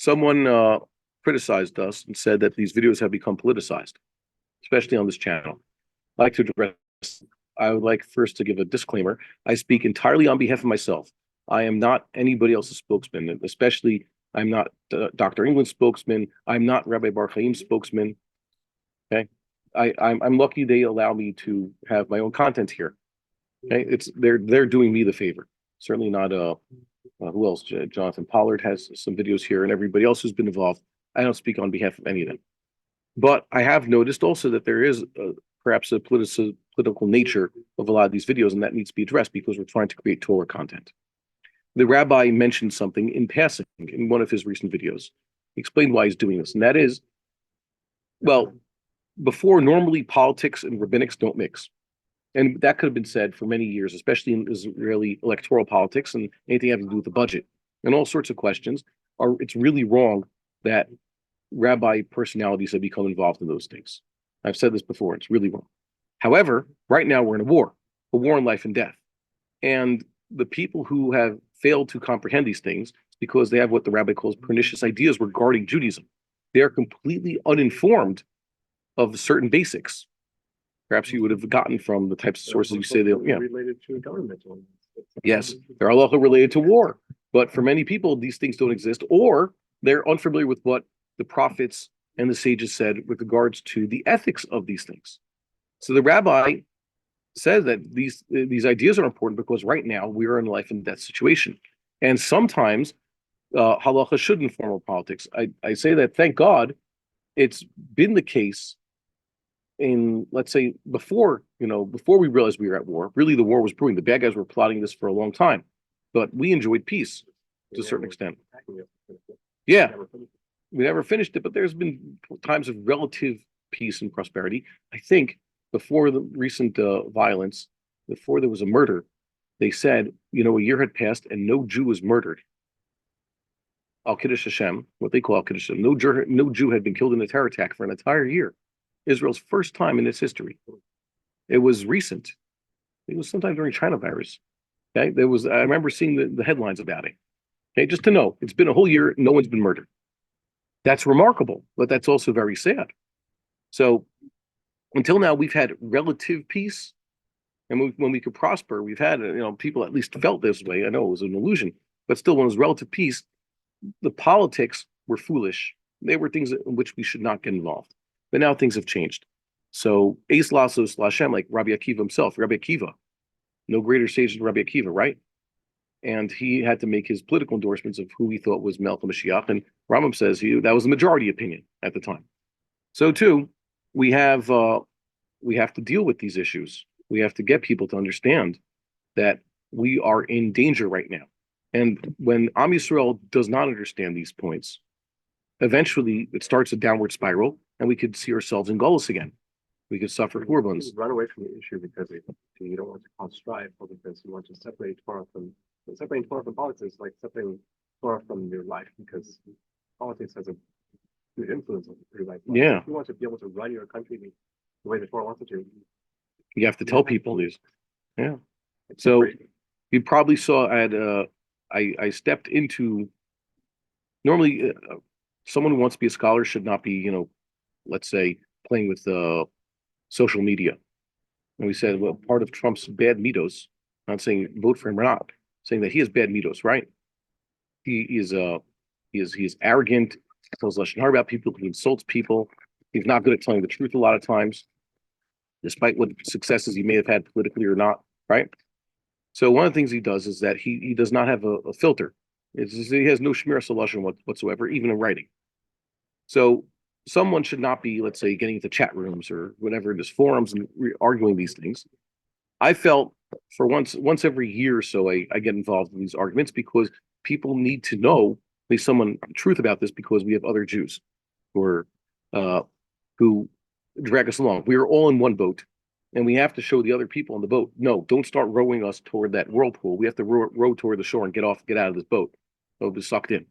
Someone criticized us and said that these videos have become politicized, especially on this channel. I'd like to address. I would like first to give a disclaimer. I speak entirely on behalf of myself. I am not anybody else's spokesman, especially I'm not Dr. England's spokesman. I'm not Rabbi Bar-Hayim's spokesman. Okay, I'm lucky they allow me to have my own content here. Okay, they're doing me the favor. Certainly not who else? Jonathan Pollard has some videos here, and everybody else who's been involved. I don't speak on behalf of any of them, but I have noticed also that there is perhaps a political nature of a lot of these videos, and that needs to be addressed because we're trying to create Torah content. The rabbi mentioned something in passing in one of his recent videos. He explained why he's doing this, and that is, well, before normally politics and rabbinics don't mix. And that could have been said for many years, especially in Israeli electoral politics and anything having to do with the budget and all sorts of questions. It's really wrong that rabbi personalities have become involved in those things. I've said this before, it's really wrong. However, right now we're in a war on life and death. And the people who have failed to comprehend these things because they have what the rabbi calls pernicious ideas regarding Judaism. They are completely uninformed of certain basics. Perhaps you would have gotten from the types of sources you say they related to government. Yes, they're halacha related to war. But for many people, these things don't exist, or they're unfamiliar with what the prophets and the sages said with regards to the ethics of these things. So the rabbi says that these ideas are important because right now we are in a life and death situation. And sometimes halacha should inform our politics. I say that, thank God, it's been the case in, let's say, before we realized we were at war. Really, the war was brewing. The bad guys were plotting this for a long time, but we enjoyed peace to a certain extent. Yeah, we never finished it, but there's been times of relative peace and prosperity. I think before the recent violence, before there was a murder, they said, a year had passed and no Jew was murdered. Al Kiddush Hashem, what they call Al Kiddush Hashem, no Jew had been killed in a terror attack for an entire year. Israel's first time in its history. It was recent. It was sometime during China virus. Okay, I remember seeing the headlines about it. Okay, just to know, it's been a whole year, no one's been murdered. That's remarkable, but that's also very sad. So until now, we've had relative peace, and when we could prosper, we've had people at least felt this way. I know it was an illusion, but still, when it was relative peace, the politics were foolish. They were things in which we should not get involved. But now things have changed. So Eis Lasos Lashem, like Rabbi Akiva himself, Rabbi Akiva, no greater sage than Rabbi Akiva, right? And he had to make his political endorsements of who he thought was Melech Mashiach. And Rambam says that was the majority opinion at the time. So too, we have to deal with these issues. We have to get people to understand that we are in danger right now. And when Am Yisrael does not understand these points, eventually it starts a downward spiral, and we could see ourselves in Golus again. We could suffer Hurbans. Run away from the issue because you don't want to cause strife, or because you want to separate Torah from politics, like separating Torah from your life, because politics has a good influence on your life. Yeah. If you want to be able to run your country the way the Torah wants it to, you have to tell people these. Yeah. So you probably saw I stepped into, normally someone who wants to be a scholar should not be, let's say, playing with social media. And we said, well, part of Trump's bad mitos, not saying vote for him or not, saying that he has bad mitos, right? He is arrogant, tells lashon hara about people, he insults people. He's not good at telling the truth a lot of times, despite what successes he may have had politically or not, right? So one of the things he does is that he does not have a filter. He has no shmir salashon whatsoever, even in writing. So someone should not be, let's say, getting into chat rooms or whatever, in his forums and arguing these things. I felt for once every year or so, I get involved in these arguments because people need to know, there's someone truth about this, because we have other Jews who drag us along. We are all in one boat, and we have to show the other people on the boat, no, don't start rowing us toward that whirlpool. We have to row toward the shore and get out of this boat. We'll be sucked in.